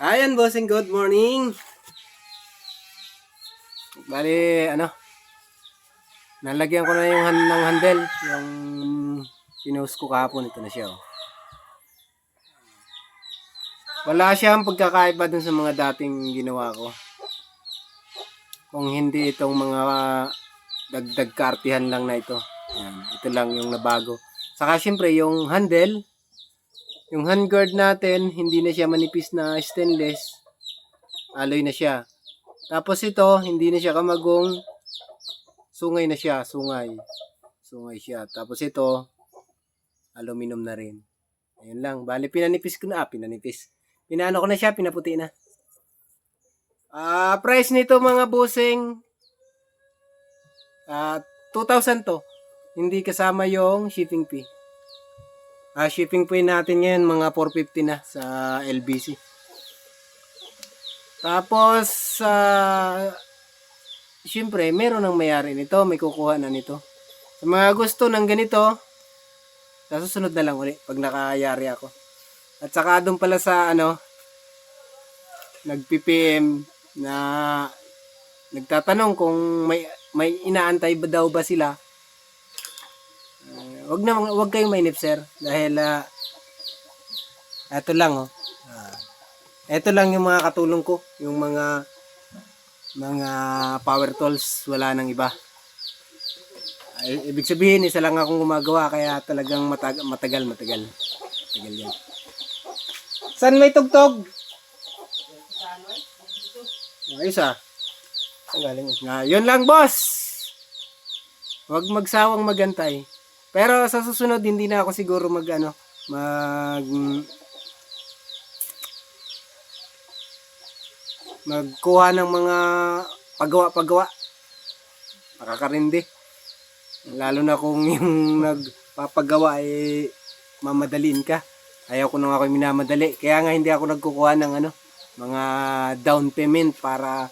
Ayan, bossing, good morning. Bali, nalagyan ko na yung ng handle, yung pinost ko kahapon, ito na siya. Oh. Wala siyang pagkakaiba dun sa mga dating ginawa ko. Kung hindi itong mga dagdag kartihan lang na ito. Ayan, ito lang yung nabago. Saka syempre yung handle, yung handguard natin, hindi na siya manipis na stainless. Alloy na siya. Tapos ito, hindi na siya kamagong, sungay na siya, sungay. Sungay siya. Tapos ito, aluminum na rin. Ayun lang. Bali, pinanipis ko na. Pinaano ko na siya, pinaputi na. Price nito mga bossing, 2,000 to. Hindi kasama yung shipping fee. Shipping fee natin ngayon, mga 450 na sa LBC. Tapos, siyempre, meron ng mayari nito. May kukuha na nito. Sa mga gusto ng ganito, sa susunod na lang ulit pag nakayari ako. At saka doon pala sa nag-PPM na nagtatanong kung may inaantay ba daw ba sila. Wag kayong mainip, sir, dahil eto lang ito lang yung mga katulong ko, yung mga power tools, wala nang iba. Ibig sabihin, isa lang akong gumagawa, kaya talagang matagal yan. Saan may tugtog? Isa. Yun lang, boss. Huwag magsawang magantay. Pero sa susunod, hindi na ako siguro magkuha ng mga paggawa. Makakarindi. Lalo na kung yung nagpapagawa mamadaliin ka. Ayaw ko nang ako minamadali. Kaya nga hindi ako nagkukuha ng mga down payment para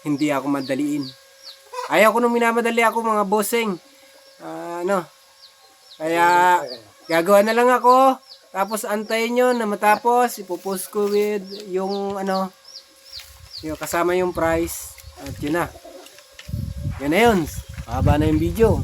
hindi ako madaliin. Ayaw ko nang minamadali ako, mga bossing. Kaya gagawa na lang ako. Tapos antayin nyo na matapos. Ipopost ko with yung yung kasama yung price. At yun na. Yun na yun. Haba na yung video.